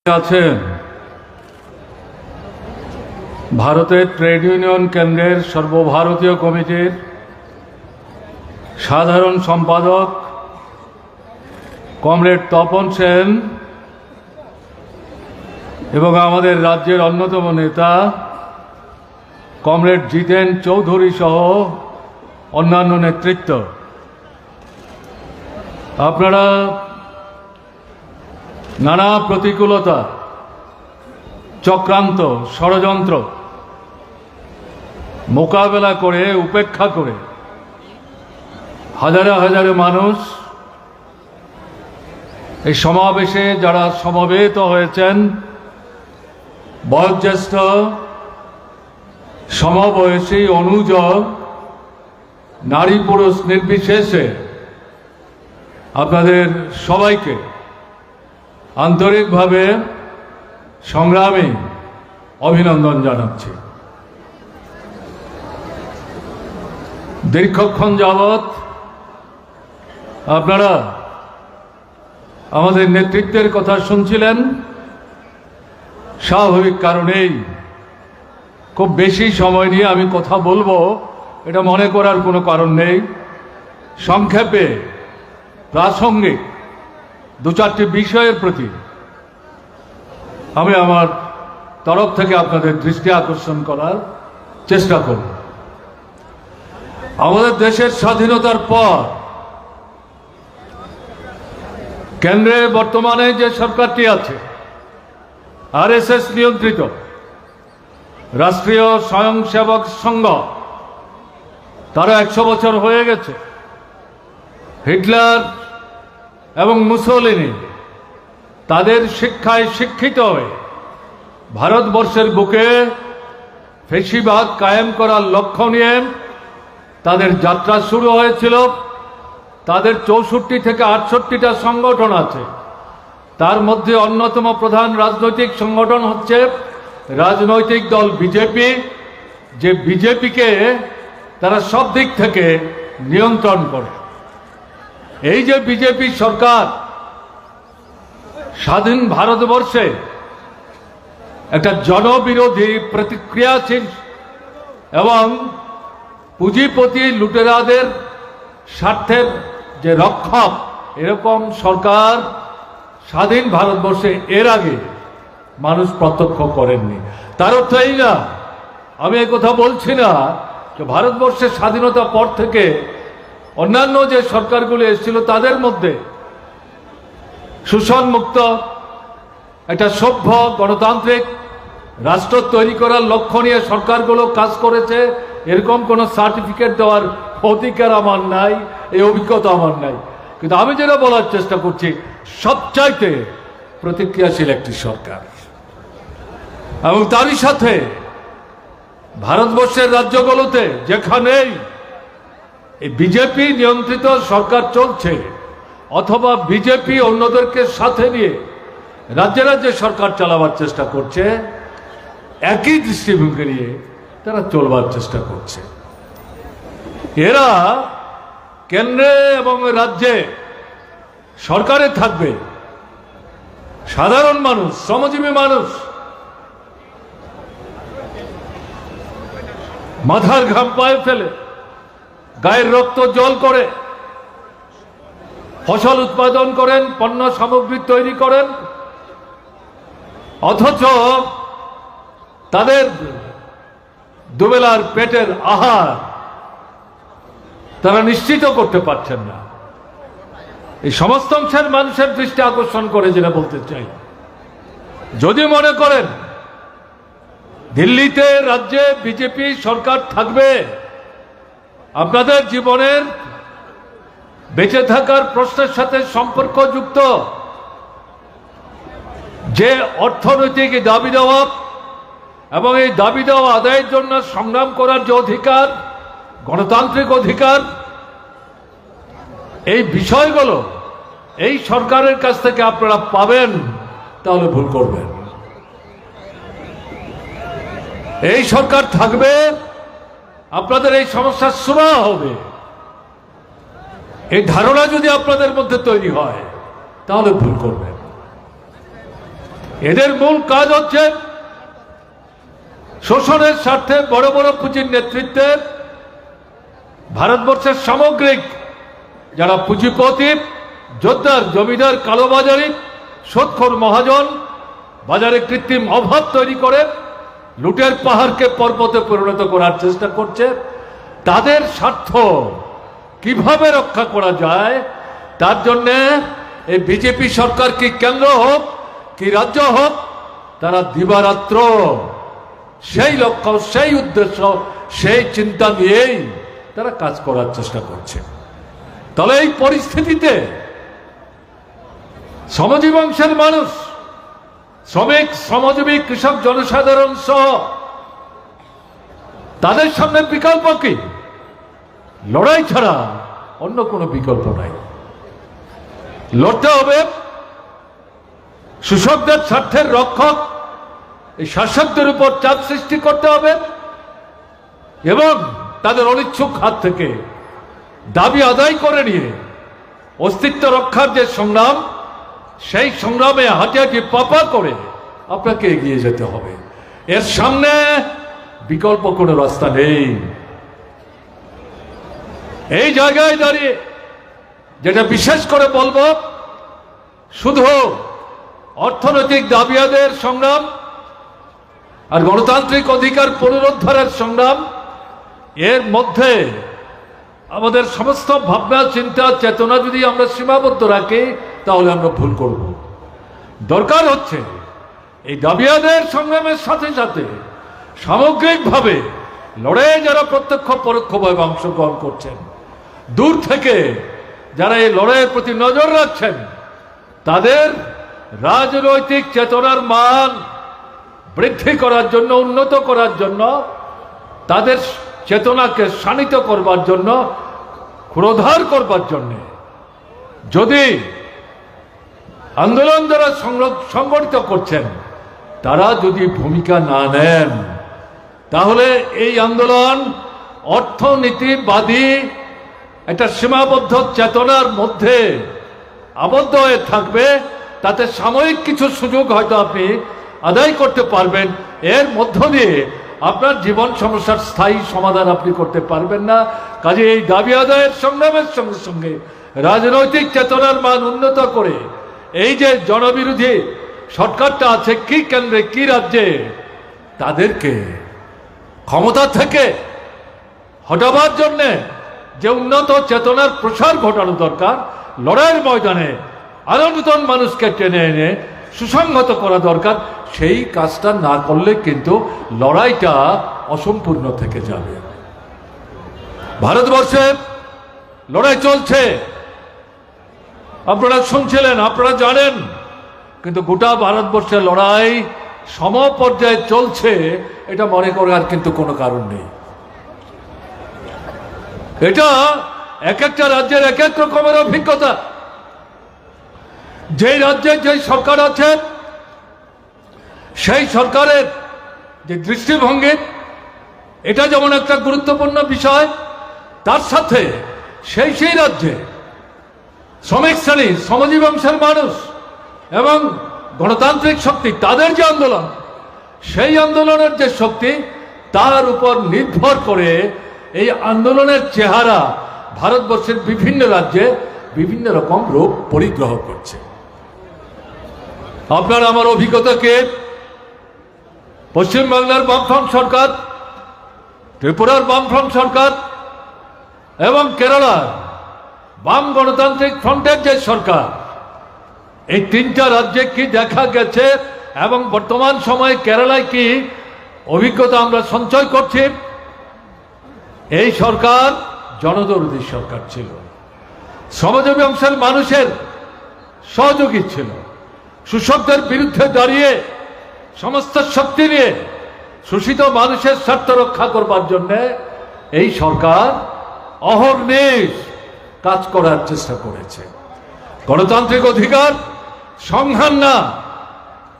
আছেন ভারতের trade union কেন্দ্রের সর্বভারতীয় কমিটির সাধারণ সম্পাদক কমরেড তপন সেন এবং আমাদের রাজ্যের অন্যতম নেতা কমরেড জিতেন চৌধুরী সহ অন্যান্য নেতৃত্ব, আপনারা নানা প্রতিকূলতা, চক্রান্ত, ষড়যন্ত্র মোকাবেলা করে, উপেক্ষা করে হাজারে হাজারে মানুষ এই সমাবেশে যারা সমবেত হয়েছেন, বয়োজ্যেষ্ঠ, সমবয়সী, অনুজ, নারী পুরুষ নির্বিশেষে আপনাদের সবাইকে আন্তরিকভাবে সংগ্রামী অভিনন্দন জানাচ্ছি। দীর্ঘক্ষণ যাবৎ আপনারা আমাদের নেতৃত্বের কথা শুনছিলেন। স্বাভাবিক কারণেই খুব বেশি সময় নিয়ে আমি কথা বলবো এটা মনে করার কোনো কারণ নেই। সংক্ষেপে প্রাসঙ্গিক দু চারটি বিষয়ের প্রতি আমি আমার তরফ থেকে আপনাদের দৃষ্টি আকর্ষণ করার চেষ্টা করব। আমাদের দেশের স্বাধীনতার পর কেন্দ্রে বর্তমানে যে সরকারটি আছে, আরএসএস নিয়ন্ত্রিত রাষ্ট্রীয় স্বয়ংসেবক সংঘ, তারা 100 বছর হয়ে গেছে। হিটলার এবং মুসোলিনি তাদের শিক্ষায় শিক্ষিত হয়ে ভারতবর্ষের বুকে ফ্যাসিবাদ কায়েম করার লক্ষ্য নিয়ে তাদের যাত্রা শুরু হয়েছিল। তাদের 64 থেকে 68টা সংগঠন আছে, তার মধ্যে অন্যতম প্রধান রাজনৈতিক সংগঠন হচ্ছে রাজনৈতিক দল বিজেপি, যে বিজেপিকে তারা সব দিক থেকে নিয়ন্ত্রণ করে। এই যে বিজেপি সরকার স্বাধীন ভারতবর্ষে একটা জনবিরোধী, প্রতিক্রিয়াশীল এবং পুঁজিপতি লুটেরাদের স্বার্থের যে রক্ষক, এরকম সরকার স্বাধীন ভারতবর্ষে এর আগে মানুষ প্রত্যক্ষ করেননি। তার অর্থ এই না, আমি এই কথা বলছি না যে ভারতবর্ষের স্বাধীনতা পর থেকে অন্যান্য যে সরকারগুলো এসেছিল তাদের মধ্যে শোষণমুক্ত একটা সভ্য গণতান্ত্রিক রাষ্ট্র তৈরি করার লক্ষ্য নিয়ে সরকারগুলো কাজ করেছে, এরকম কোনো সার্টিফিকেট দেওয়ার অধিকার আমার নাই, এই অভিজ্ঞতা আমার নাই। কিন্তু আমি যেটা বলার চেষ্টা করছি, সবচাইতে প্রতিক্রিয়াশীল একটি সরকার, এবং তারই সাথে ভারতবর্ষের রাজ্যগুলোতে যেখানেই এই বিজেপি নিয়ন্ত্রিত সরকার চলছে অথবা বিজেপি অন্যদেরকে সাথে নিয়ে রাজ্যে রাজ্যে সরকার চালাবার চেষ্টা করছে, একই দৃষ্টিভঙ্গি নিয়ে তারা চলবার চেষ্টা করছে। এরা কেন্দ্রে এবং রাজ্যে সরকারে থাকবে, সাধারণ মানুষ, শ্রমজীবী মানুষ মাথার ঘাম পায়ে ফেলে, গায়ের রক্ত জল করে ফসল উৎপাদন করেন, পণ্য সামগ্রী তৈরি করেন, অথচ তাদের দুবেলার পেটের আহার তারা নিশ্চিত করতে পারছেন না। এই সমস্ত অংশের মানুষের দৃষ্টি আকর্ষণ করে যেটা বলতে চাই, যদি মনে করেন দিল্লিতে, রাজ্যে বিজেপি সরকার থাকবে, আপনাদের জীবনের বেঁচে থাকার প্রশ্নের সাথে সম্পর্কযুক্ত যে অর্থনৈতিক দাবি দেওয়া এবং এই দাবি দেওয়া আদায়ের জন্য সংগ্রাম করার যে অধিকার, গণতান্ত্রিক অধিকার, এই বিষয়গুলো এই সরকারের কাছ থেকে আপনারা পাবেন, তাহলে ভুল করবেন। এই সরকার থাকবে, আপনাদের এই সমস্যার সুরাহা হবে, এই ধারণা যদি আপনাদের মধ্যে তৈরি হয় তাহলে ভুল করবেন। এদের মূল কাজ হচ্ছে শোষণের স্বার্থে বড় বড় পুঁজির নেতৃত্বে ভারতবর্ষের সামগ্রিক যারা পুঁজিপতি, যোদ্ধার, জমিদার, কালোবাজারি, সুদখোর মহাজন বাজারে কৃত্রিম অভাব তৈরি করে লুটের পাহাড়কে পর্বতে পরিণত করার চেষ্টা করছে। তাদের স্বার্থ কিভাবে রক্ষা করা যায় তার জন্যে এই বিজেপি সরকার, কি কেন্দ্র হোক কি রাজ্য হোক, তারা দিবারাত্র সেই লক্ষ্য, সেই উদ্দেশ্য, সেই চিন্তা নিয়েই তারা কাজ করার চেষ্টা করছে। তাহলে এই পরিস্থিতিতে শ্রমজীবী অংশের মানুষ, শ্রমিক, শ্রমজীবী, কৃষক, জনসাধারণ সহ তাদের সামনে বিকল্প কি? লড়াই ছাড়া অন্য কোনো বিকল্প নাই। লড়তে হবে। শোষকদের স্বার্থের রক্ষক এই শাসকদের উপর চাপ সৃষ্টি করতে হবে এবং তাদের অনিচ্ছুক হাত থেকে দাবি আদায় করে নিয়ে অস্তিত্ব রক্ষার যে সংগ্রাম, সেই সংগ্রামে হাঁটি পাপা করে আপনাকে এগিয়ে যেতে হবে। এর সামনে বিকল্প কোনো রাস্তা নেই। এই জায়গায় দাঁড়িয়ে যেটা বিশেষ করে বলবো, শুধু অর্থনৈতিক দাবি আদায়ের সংগ্রাম আর গণতান্ত্রিক অধিকার পুনরুদ্ধারের সংগ্রাম, এর মধ্যে আমাদের সমস্ত ভাবনা, চিন্তা, চেতনা যদি আমরা সীমাবদ্ধ রাখি তাহলে আমরা ভুল করব। দরকার হচ্ছে এই দাবি আদায়ের সংগ্রামের সাথে সাথে সামগ্রিকভাবে লড়াইয়ে যারা প্রত্যক্ষ পরোক্ষভাবে অংশগ্রহণ করছেন, দূর থেকে যারা এই লড়াইয়ের প্রতি নজর রাখছেন, তাদের রাজনৈতিক চেতনার মান বৃদ্ধি করার জন্য, উন্নত করার জন্য, তাদের চেতনাকে শানিত করবার জন্য, ক্ষুরোধার করবার জন্য যদি আন্দোলন যারা সংগঠিত করছেন তারা যদি ভূমিকা না নেন, তাহলে এই আন্দোলন অর্থনীতিবাদী একটা সীমাবদ্ধ চেতনার মধ্যে আবদ্ধ হয়ে থাকবে। তাতে সাময়িক কিছু সুযোগ হয়তো আপনি আদায় করতে পারবেন, এর মধ্য দিয়ে আপনার জীবন সমস্যার স্থায়ী সমাধান আপনি করতে পারবেন না। কাজে এই দাবি আদায়ের সংগ্রামের সঙ্গে সঙ্গে রাজনৈতিক চেতনার মান উন্নত করে এই যে জনবিরোধী সরকারটা আছে, কি কেন্দ্রে কি রাজ্যে, তাদেরকে ক্ষমতা থেকে হটাবার জন্যে যে উন্নত চেতনার প্রসার ঘটানো দরকার, লড়াইয়ের ময়দানে আরো নতুন মানুষকে টেনে এনে সুসংহত করা দরকার। সেই কাজটা না করলে কিন্তু লড়াইটা অসম্পূর্ণ থেকে যাবে। ভারতবর্ষে লড়াই চলছে, আপনারা শুনছিলেন, আপনারা জানেন, কিন্তু গোটা ভারতবর্ষে লড়াই সমপর্যায়ে চলছে, এটা মনে করার কিন্তু কোনো কারণ নেই। এটা এক একটা রাজ্যের এক এক রকমের অভিজ্ঞতা। যে রাজ্যে যে সরকার আছে সেই সরকারের যে দৃষ্টিভঙ্গি, এটা যেমন একটা গুরুত্বপূর্ণ বিষয়, তার সাথে সেই রাজ্যে শ্রমিক শ্রেণী, শ্রমজীবী অংশের মানুষ এবং গণতান্ত্রিক শক্তি, তাদের যে আন্দোলন, সেই আন্দোলনের যে শক্তি, তার উপর নির্ভর করে এই আন্দোলনের চেহারা ভারতবর্ষের বিভিন্ন রাজ্যে বিভিন্ন রকম রূপ পরিগ্রহ করছে। আপনার আমার অভিজ্ঞতাকে পশ্চিমবাংলার বামফ্রন্ট সরকার, ত্রিপুরার বামফ্রন্ট সরকার এবং কেরালার বাম গণতান্ত্রিক ফ্রন্টের যে সরকার, এই তিনটা রাজ্যে কি দেখা গেছে এবং বর্তমান সময়ে কেরালায় কি অভিজ্ঞতা আমরা সঞ্চয় করছি। এই সরকার জনদরদী সরকার ছিল, শ্রমজীবী অংশের মানুষের সহযোগী ছিল, শোষকদের বিরুদ্ধে দাঁড়িয়ে সমস্ত শক্তি নিয়ে শোষিত মানুষের স্বার্থ রক্ষা করবার জন্য এই সরকার অহর্নিশ কাজ করার চেষ্টা করেছে। গণতান্ত্রিক অধিকার সংহার না,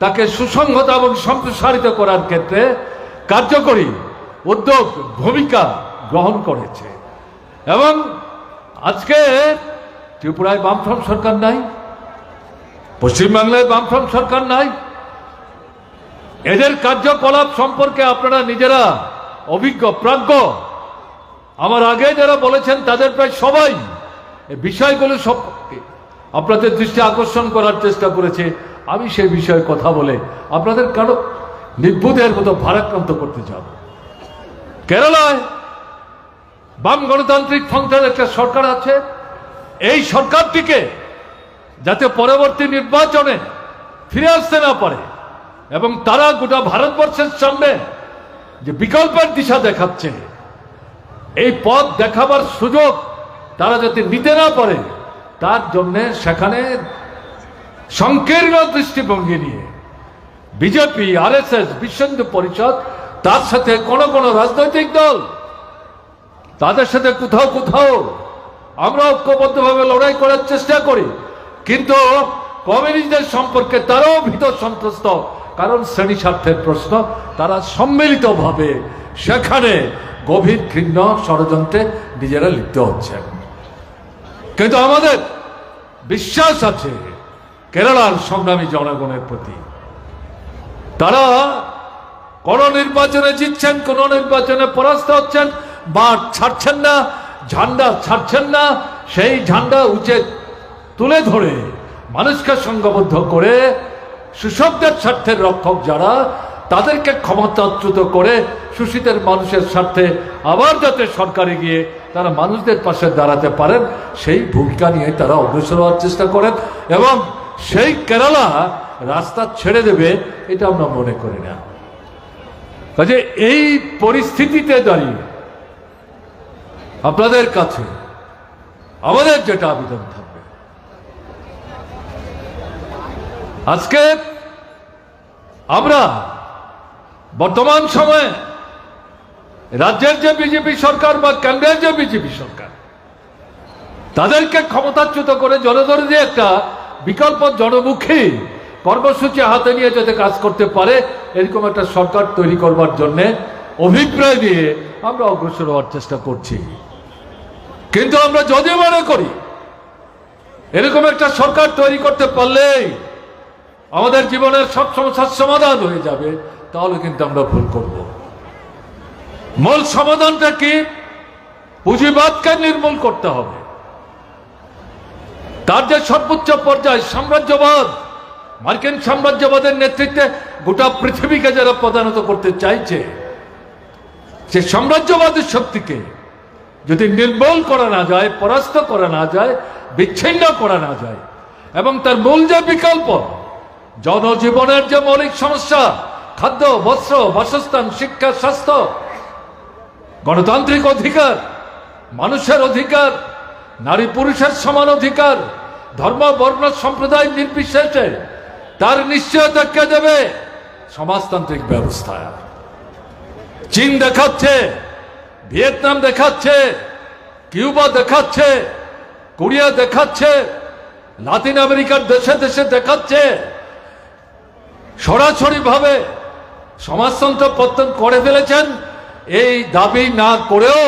তাকে সুসংহত এবং সম্প্রসারিত করার ক্ষেত্রে কার্যকরী উদ্যোগ, ভূমিকা গ্রহণ করেছে। এবং আজকে ত্রিপুরায় বামফ্রন্ট সরকার নাই, পশ্চিমবাংলায় বামফ্রন্ট সরকার নাই, এদের কার্যকলাপ সম্পর্কে আপনারা নিজেরা অভিজ্ঞ প্রাজ্ঞ। আমার আগে যারা বলেছেন তাদের প্রায় সবাই এই বিষয়গুলো সব আপনাদের দৃষ্টি আকর্ষণ করার চেষ্টা করেছে। আমি সেই বিষয়ে কথা বলে আপনাদের কারো নির্বোধের মতো ভারাক্রান্ত করতে যাব। কেরালায় বাম গণতান্ত্রিক ফ্রন্টের একটা সরকার আছে। এই সরকারটিকে যাতে পরবর্তী নির্বাচনে ফিরে আসতে না পারে এবং তারা গোটা ভারতবর্ষের সামনে যে বিকল্পের দিশা দেখাচ্ছে, এই পথ দেখাবার সুযোগ তারা যাতে নিতে না পারে, তার জন্য সেখানে সংকীর্ণ দৃষ্টিভঙ্গি নিয়ে বিজেপি, আরএসএস, বিশ্ব হিন্দু পরিষদ, তার সাথে কোন কোন রাজনৈতিক দল, তাদের সাথে কোথাও কোথাও আমরা ঐক্যবদ্ধভাবে লড়াই করার চেষ্টা করি, কিন্তু কমিউনিস্টদের সম্পর্কে তারাও ভীত সন্ত্রস্ত। কারণ শ্রেণী স্বার্থের প্রশ্ন, তারা সম্মিলিতভাবে সেখানে গভীর ঘৃণ্য ষড়যন্ত্রে নিজেরা লিপ্ত হচ্ছে। কিন্তু আমাদের বিশ্বাস আছে কেরালার সংগ্রামী জনগণের প্রতি। তারা কোন নির্বাচনে জিতছেন, কোন নির্বাচনে পরাস্ত হচ্ছেন, মাঠ ছাড়ছেন না, ঝান্ডা ছাড়ছেন না। সেই ঝান্ডা উঁচে তুলে ধরে মানুষকে সংঘবদ্ধ করে শোষকদের স্বার্থের রক্ষক যারা, তাদেরকে ক্ষমতাচ্যুত করে শোষিতের মানুষের স্বার্থে আবার যাতে সরকারে গিয়ে তারা মানুষদের পাশে দাঁড়াতে পারেন, সেই ভূমিকা নিয়ে তারা অগ্রসর হওয়ার চেষ্টা করেন। এবং সেই কেরালা রাস্তা ছেড়ে দেবে এটা আমরা মনে করি না। কাজে এই পরিস্থিতিতে দাঁড়িয়ে আপনাদের কাছে আমাদের যেটা আবেদন থাকবে, আজকে আমরা বর্তমান সময়ে রাজ্যের যে বিজেপি সরকার বা কেন্দ্রের যে বিজেপি সরকার, তাদেরকে ক্ষমতাচ্যুত করে জনদরদি একটা বিকল্প জনমুখী কর্মসূচি হাতে নিয়ে যাতে কাজ করতে পারে, এরকম একটা সরকার তৈরি করবার জন্য অভিপ্রায় নিয়ে আমরা অগ্রসর হওয়ার চেষ্টা করছি। কিন্তু আমরা যদি মনে করি এরকম একটা সরকার তৈরি করতে পারলেই আমাদের জীবনের সব সমস্যার সমাধান হয়ে যাবে, তাহলে কিন্তু আমরা ভুল করব। মূল সমাধানটা কি? পুঁজিবাদকে নির্মূল করতে হবে। তার যে সর্বোচ্চ পর্যায়ে সাম্রাজ্যবাদ, মার্কিন সাম্রাজ্যবাদের নেতৃত্বে গোটা পৃথিবীকে যারা প্রধানত করতে চাইছে, সে সাম্রাজ্যবাদের শক্তিকে যদি নির্মূল করা না যায়, পরাস্ত করা না যায়, বিচ্ছিন্ন করা না যায়, এবং তার মূল যে বিকল্প জনজীবনের যে মৌলিক সমস্যা, খাদ্য, বস্ত্র, বাসস্থান, শিক্ষা, স্বাস্থ্য, গণতান্ত্রিক অধিকার, মানুষের অধিকার, নারী পুরুষের সমান অধিকার, ধর্ম, বর্ণ, সম্প্রদায় নির্বিশেষে তার নিশ্চয়তা কে দেবে? সমাজতান্ত্রিক ব্যবস্থা। চীন দেখাচ্ছে, ভিয়েতনাম দেখাচ্ছে, কিউবা দেখাচ্ছে, কোরিয়া দেখাচ্ছে, লাতিন আমেরিকার দেশে দেশে দেখাচ্ছে সরাসরি ভাবে সমাজতন্ত্র পতন করে ফেলেছেন। এই দাবি না করেও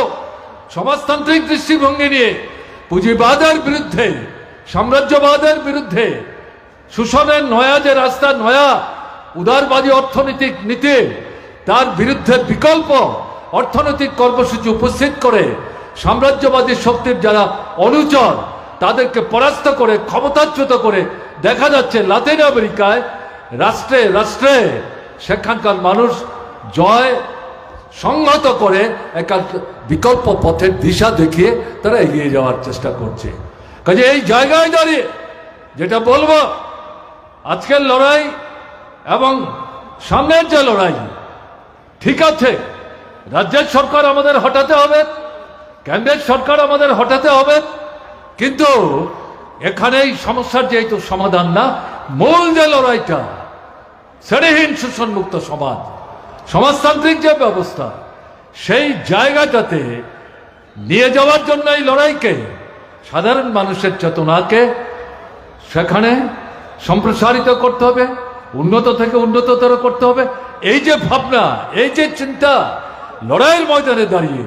সমাজতান্ত্রিক দৃষ্টিভঙ্গি নিয়ে পুঁজিবাদের বিরুদ্ধে, সাম্রাজ্যবাদের বিরুদ্ধে, শোষণের নয়া যে রাস্তা, নয়া উদারবাদী অর্থনৈতিক নীতি, তার বিরুদ্ধে বিকল্প অর্থনৈতিক কর্মসূচি উপস্থিত করে সাম্রাজ্যবাদী শক্তির যারা অনুচর, তাদেরকে পরাস্ত করে, ক্ষমতাচ্যুত করে দেখা যাচ্ছে লাতিন আমেরিকায় রাষ্ট্রে রাষ্ট্রে সেখানকার মানুষ জয় সংহত করে একটা বিকল্প পথের দিশা দেখিয়ে তারা এগিয়ে যাওয়ার চেষ্টা করছে। কাজে এই জায়গায় দাঁড়িয়ে যেটা বলবো, আজকের লড়াই এবং সামনের যে লড়াই, ঠিক আছে, রাজ্যের সরকার আমাদের হটাতে হবে, কেন্দ্রের সরকার আমাদের হটাতে হবে, কিন্তু এখানেই সমস্যার যেহেতু সমাধান না, মূল যে লড়াইটা, শ্রেণীহীন শোষণমুক্ত সমাজ, সমাজতান্ত্রিক যে ব্যবস্থা, সেই জায়গাটাতে নিয়ে যাওয়ার জন্য এই লড়াইকে, সাধারণ মানুষের চেতনাকে সেখানে সম্প্রসারিত করতে হবে, উন্নত থেকে উন্নততর করতে হবে। এই যে ভাবনা, এই যে চিন্তা, লড়াইয়ের ময়দানে দাঁড়িয়ে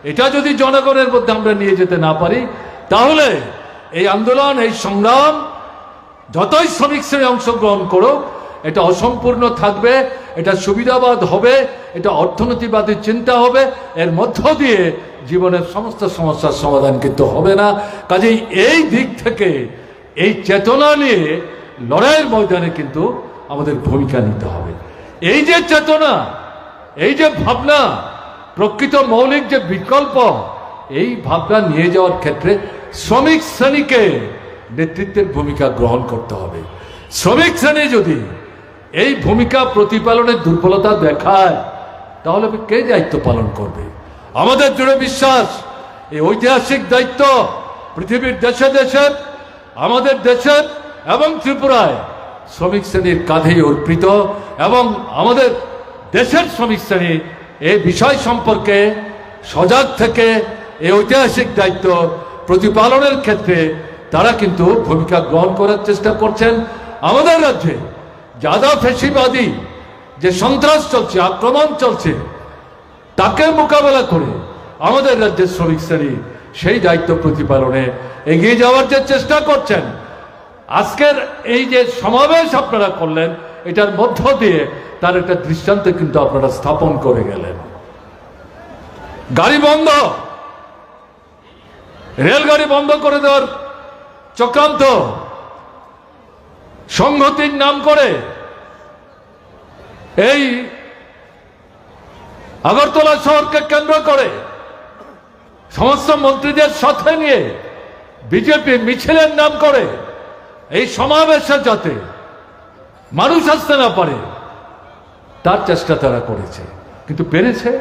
এটা যদি জনগণের মধ্যে আমরা নিয়ে যেতে না পারি, তাহলে এই আন্দোলন, এই সংগ্রাম যতই শ্রমিক শ্রেণী অংশগ্রহণ করুক, এটা অসম্পূর্ণ থাকবে, এটা সুবিধাবাদ হবে, এটা অর্থনীতিবাদী চিন্তা হবে, এর মধ্য দিয়ে জীবনের সমস্ত সমস্যার সমাধান কিন্তু হবে না। কাজেই এই দিক থেকে এই চেতনা নিয়ে লড়াইয়ের ময়দানে কিন্তু আমাদের ভূমিকা নিতে হবে। এই যে চেতনা, এই যে ভাবনা, প্রকৃত মৌলিক যে বিকল্প, এই ভাবনা নিয়ে যাওয়ার ক্ষেত্রে শ্রমিক শ্রেণীকে নেতৃত্বের ভূমিকা গ্রহণ করতে হবে। শ্রমিক শ্রেণী যদি এই ভূমিকা প্রতিপালনের দুর্বলতা দেখায়, তাহলে কে দায়িত্ব পালন করবে? আমাদের দৃঢ় বিশ্বাস এই ঐতিহাসিক দায়িত্ব পৃথিবীর দেশে দেশে, আমাদের দেশে এবং ত্রিপুরায় শ্রমিক শ্রেণীর কাঁধেই অর্পিত, এবং আমাদের দেশের শ্রমিক শ্রেণী এই বিষয় সম্পর্কে সজাগ থেকে এই ঐতিহাসিক দায়িত্ব প্রতিপালনের ক্ষেত্রে তারা কিন্তু ভূমিকা গ্রহণ করার চেষ্টা করছেন। আমাদের রাজ্যে যাদা ফেসিবাদী যে সন্ত্রাস চলছে, আক্রমণ চলছে, তাকে মোকাবেলা করে আমাদের রাজ্যের শ্রমিক শ্রেণী সেই দায়িত্ব প্রতিপালনে এগিয়ে যাওয়ার যে চেষ্টা করছেন। আজকের এই যে সমাবেশ আপনারা করলেন, এটার মধ্য দিয়ে তার একটা দৃষ্টান্ত কিন্তু আপনারা স্থাপন করে গেলেন। গাড়ি বন্ধ, রেলগাড়ি বন্ধ করে দেওয়ার চক্রান্ত, সংহতির নাম করে এই আগরতলা শহরকে কেন্দ্র করে সমস্ত মন্ত্রীদের সাথে নিয়ে বিজেপি মিছিলের নাম করে এই সমাবেশে যাতে মানুষ আসতে না পারে তার চেষ্টা তারা করেছে, কিন্তু পেরেছে?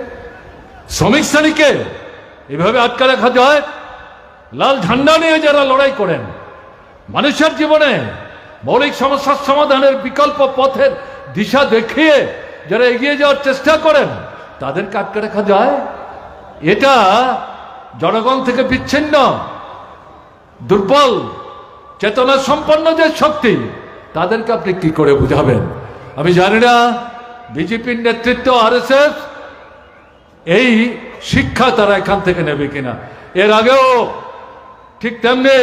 শ্রমিক শ্রেণীকে এভাবে আটকে রাখা যায়? লাল ঝান্ডা নিয়ে যারা লড়াই করেন, মানুষের জীবনে মৌলিক সমস্যার সমাধানের বিকল্প পথের দিশা দেখিয়ে যারা এগিয়ে যাওয়ার চেষ্টা করেন, তাদেরকে আটকে রাখা যায়? এটা জনগণ থেকে বিচ্ছিন্ন দুর্বল চেতনা সম্পন্ন যে শক্তি, তাদেরকে আপনি কি করে বুঝাবেন? আমি জানি না বিজেপির নেতৃত্ব, আরএসএস এই শিক্ষা তারা এখান থেকে নেবে কিনা। এর আগেও ঠিক তেমনি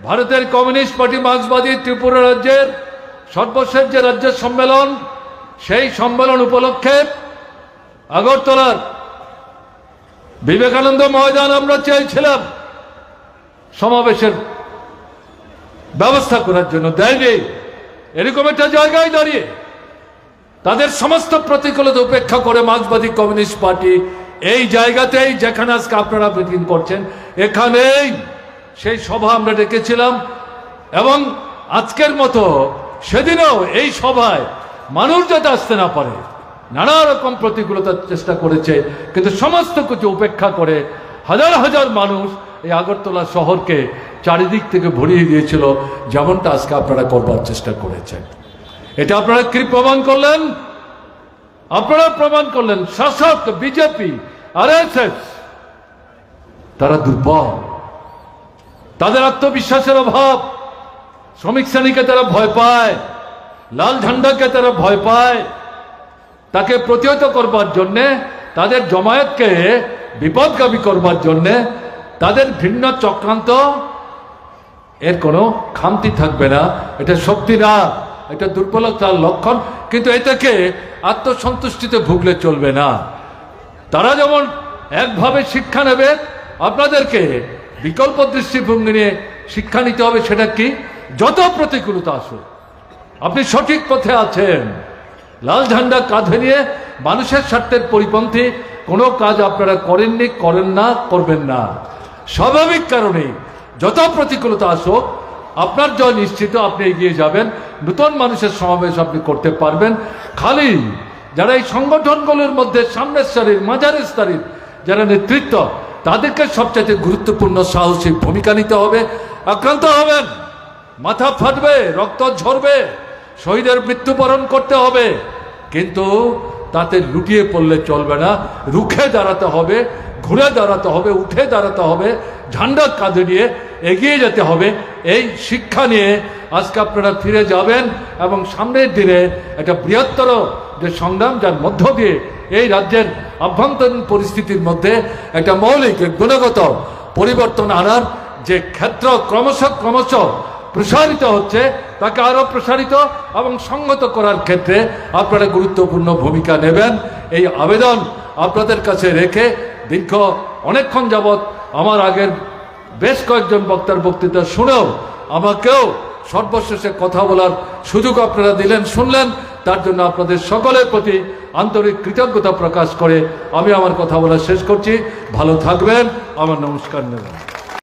ভারতের কমিউনিস্ট পার্টি মার্ক্সবাদী ত্রিপুরা রাজ্যের সর্বশেষ যে রাজ্য সম্মেলন, সেই সম্মেলন উপলক্ষে আগরতলার বিবেকানন্দ ময়দান আমরা চেয়েছিলাম সমাবেশের ব্যবস্থা করার জন্য, দেয়নি। এরকম একটা জায়গায় দাঁড়িয়ে তাদের সমস্ত প্রতিকূলতা উপেক্ষা করে মার্ক্সবাদী কমিউনিস্ট পার্টি এই জায়গাতেই, যেখানে আজকে আপনারা মিটিং করছেন, এখানেই সেই সভা আমরা ডেকেছিলাম। এবং আজকের মতো সেদিনও এই সভায় মানুষ যাতে আসতে না পারে নানা রকম প্রতিকূলতার চেষ্টা করেছে, কিন্তু সমস্ত কিছু উপেক্ষা করে হাজার হাজার মানুষ এই আগরতলা শহরকে চারিদিক থেকে ভরিয়ে দিয়েছিল, যেমনটা আজকে আপনারা করবার চেষ্টা করেছেন। এটা আপনারা কি প্রমাণ করলেন? আপনারা প্রমাণ করলেন শাসক বিজেপি, আরএসএস তারা দুর্বল, তাদের আত্মবিশ্বাসের অভাব, শ্রমিক শ্রেণীকে তারা ভয় পায়, লাল ঝান্ডাকে তারা ভয় পায়। তাকে প্রতিহত করবার জন্যে, তাদের জমায়েতকে বিপদগামী করবার জন্যে তাদের ভিন্ন চক্রান্ত, এর কোনো খামতি থাকবে না। এটা শক্তি না, এটা দুর্বলতার লক্ষণ। কিন্তু এটাকে আত্মসন্তুষ্টিতে ভুগলে চলবে না। তারা যেমন একভাবে শিক্ষা নেবে, আপনাদেরকে বিকল্প দৃষ্টিভঙ্গি নিয়ে শিক্ষা নিতে হবে। সেটা কি? যত প্রতিকূলতা আসুক, আপনি সঠিক পথে আছেন। লাল ঝান্ডা কাঁধে নিয়ে মানুষের স্বার্থের পরিপন্থী কোনো কাজ আপনারা করেননি, করেন না, করবেন না। স্বাভাবিক কারণেই যত প্রতিকূলতা আসুক, আপনার জয় নিশ্চিত, আপনি এগিয়ে যাবেন, নতুন মানুষের সমাবেশ আপনি করতে পারবেন। খালি যারা এই সংগঠনগুলোর মধ্যে সামনের সারির, মাঝারের সারির যারা নেতৃত্ব, তাদেরকে সবচাইতে গুরুত্বপূর্ণ সাহসী ভূমিকা নিতে হবে। আক্রান্ত হবেন, মাথা ফাটবে, রক্ত ঝরবে, শহীদের মৃত্যুবরণ করতে হবে, কিন্তু তাতে লুটিয়ে পড়লে চলবে না। রুখে দাঁড়াতে হবে, ঘুরে দাঁড়াতে হবে, উঠে দাঁড়াতে হবে, ঝান্ডা কাঁধে নিয়ে এগিয়ে যেতে হবে। এই শিক্ষা নিয়ে আজকে আপনারা ফিরে যাবেন এবং সামনের দিনে একটা বৃহত্তর যে সংগ্রাম, যার মধ্য দিয়ে এই রাজ্যের আভ্যন্তরীণ পরিস্থিতির মধ্যে একটা মৌলিক গুণগত পরিবর্তন আনার যে ক্ষেত্র ক্রমশ প্রসারিত হচ্ছে তাকে আরো প্রসারিত এবং সংগত করার ক্ষেত্রে আপনারা গুরুত্বপূর্ণ ভূমিকা নেবেন এই আবেদন আপনাদের কাছে রেখে দীর্ঘ অনেকক্ষণ যাবৎ আমার আগের বেশ কয়েকজন বক্তার বক্তৃতা শুনেও আমাকেও সর্বশেষে কথা বলার সুযোগ আপনারা দিলেন, শুনলেন, তার জন্য আপনাদের সকলের প্রতি আন্তরিক কৃতজ্ঞতা প্রকাশ করে আমি আমার কথা বলা শেষ করছি। ভালো থাকবেন, আমার নমস্কার নেবেন।